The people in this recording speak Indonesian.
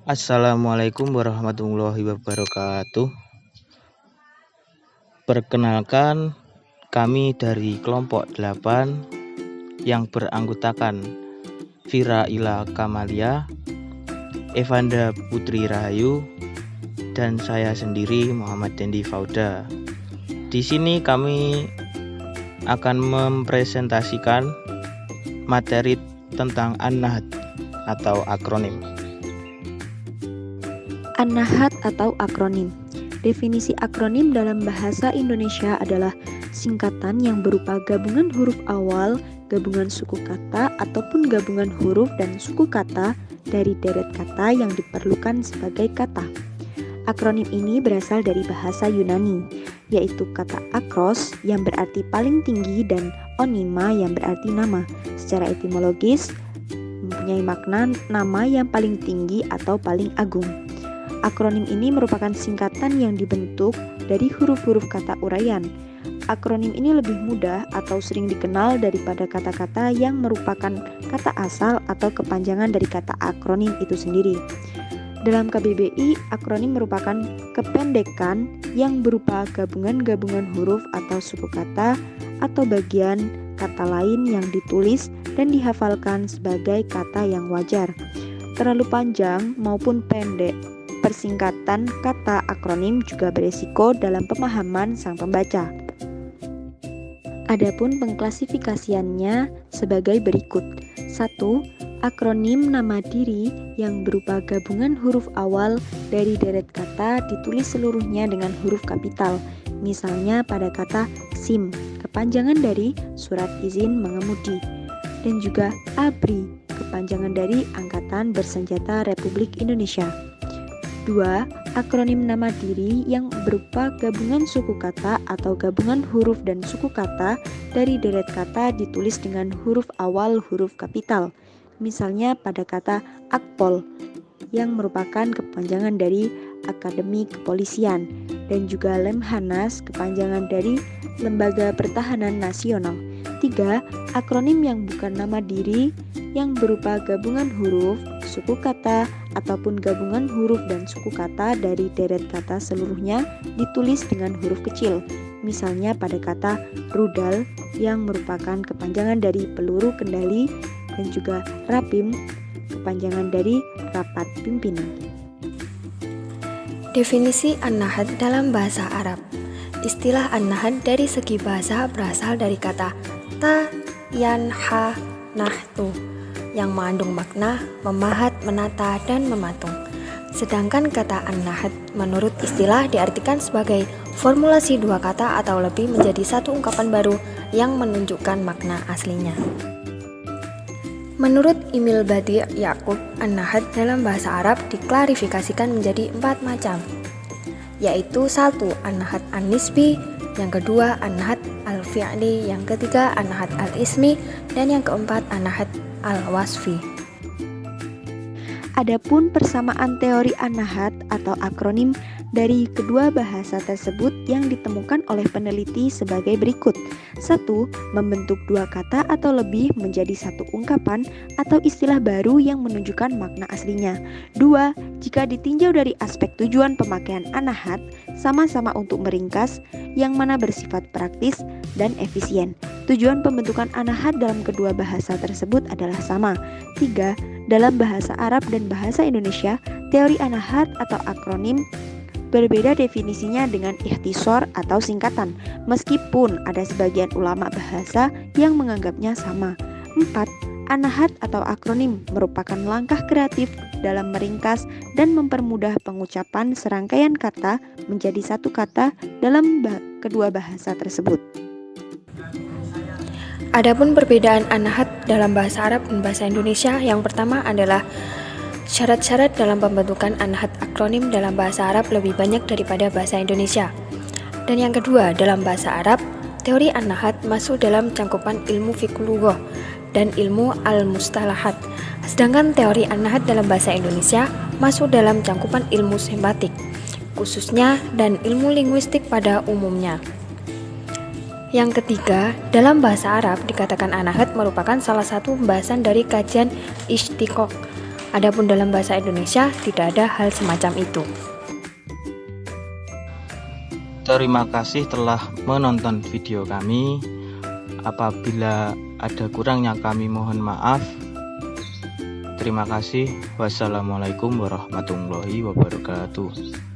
Assalamualaikum warahmatullahi wabarakatuh. Perkenalkan, kami dari kelompok 8 yang beranggotakan Vira Ila Kamalia, Evanda Putri Rahayu, dan saya sendiri Muhammad Dendi Fauda. Di sini kami akan mempresentasikan materi tentang An-Nahat atau akronim. An-Nahat atau akronim. Definisi akronim dalam bahasa Indonesia adalah singkatan yang berupa gabungan huruf awal, gabungan suku kata, ataupun gabungan huruf dan suku kata dari deret kata yang diperlukan sebagai kata. Akronim ini berasal dari bahasa Yunani, yaitu kata akros yang berarti paling tinggi dan onima yang berarti nama. Secara etimologis, mempunyai makna nama yang paling tinggi atau paling agung. Akronim ini merupakan singkatan yang dibentuk dari huruf-huruf kata uraian. Akronim ini lebih mudah atau sering dikenal daripada kata-kata yang merupakan kata asal atau kepanjangan dari kata akronim itu sendiri. Dalam KBBI, akronim merupakan kependekan yang berupa gabungan-gabungan huruf atau suku kata atau bagian kata lain yang ditulis dan dihafalkan sebagai kata yang wajar. Terlalu panjang maupun pendek, persingkatan kata akronim juga beresiko dalam pemahaman sang pembaca. Adapun pengklasifikasiannya sebagai berikut. 1. Akronim nama diri yang berupa gabungan huruf awal dari deret kata ditulis seluruhnya dengan huruf kapital. Misalnya pada kata SIM, kepanjangan dari Surat Izin Mengemudi, dan juga ABRI, kepanjangan dari Angkatan Bersenjata Republik Indonesia. 2. Akronim nama diri yang berupa gabungan suku kata atau gabungan huruf dan suku kata dari deret kata ditulis dengan huruf awal huruf kapital. Misalnya pada kata Akpol yang merupakan kepanjangan dari Akademi Kepolisian, dan juga Lemhanas, kepanjangan dari Lembaga Pertahanan Nasional. 3. Akronim yang bukan nama diri yang berupa gabungan huruf, suku kata, ataupun gabungan huruf dan suku kata dari deret kata seluruhnya ditulis dengan huruf kecil. Misalnya pada kata rudal yang merupakan kepanjangan dari peluru kendali, dan juga rapim, kepanjangan dari rapat pimpinan. Definisi An-Nahat dalam bahasa Arab. Istilah An-Nahat dari segi bahasa berasal dari kata ta, yan, ha, nahtu yang mengandung makna memahat, menata, dan mematung. Sedangkan kata An-Nahat menurut istilah diartikan sebagai formulasi dua kata atau lebih menjadi satu ungkapan baru yang menunjukkan makna aslinya. Menurut Emil Badi Yaqub, An-Nahat dalam bahasa Arab diklarifikasikan menjadi 4 macam, yaitu 1. An-Nahat An-Nisbi, yang kedua An-Nahat Al-Fi'li, yang ketiga An-Nahat Al-Ismi, dan yang keempat An-Nahat Al-Wasfi. Adapun persamaan teori An-Nahat atau akronim dari kedua bahasa tersebut yang ditemukan oleh peneliti sebagai berikut. 1. Membentuk dua kata atau lebih menjadi satu ungkapan atau istilah baru yang menunjukkan makna aslinya. 2. Jika ditinjau dari aspek tujuan pemakaian An-Nahat, sama-sama untuk meringkas, yang mana bersifat praktis dan efisien. Tujuan pembentukan An-Nahat dalam kedua bahasa tersebut adalah sama. 3. Dalam bahasa Arab dan bahasa Indonesia, teori An-Nahat atau akronim berbeda definisinya dengan ikhtisor atau singkatan, meskipun ada sebagian ulama bahasa yang menganggapnya sama. 4. An-Nahat atau akronim merupakan langkah kreatif dalam meringkas dan mempermudah pengucapan serangkaian kata menjadi satu kata dalam kedua bahasa tersebut. Adapun perbedaan An-Nahat dalam bahasa Arab dan bahasa Indonesia, yang pertama adalah syarat-syarat dalam pembentukan An-Nahat akronim dalam bahasa Arab lebih banyak daripada bahasa Indonesia. Dan yang kedua, dalam bahasa Arab, teori An-Nahat masuk dalam cangkupan ilmu fiqh lughah dan ilmu al-mustalahat. Sedangkan teori An-Nahat dalam bahasa Indonesia masuk dalam cangkupan ilmu semiotik, khususnya, dan ilmu linguistik pada umumnya. Yang ketiga, dalam bahasa Arab dikatakan An-Nahat merupakan salah satu pembahasan dari kajian istiqoq Adapun dalam bahasa Indonesia tidak ada hal semacam itu. Terima kasih telah menonton video kami. Apabila ada kurangnya kami mohon maaf. Terima kasih. Wassalamualaikum warahmatullahi wabarakatuh.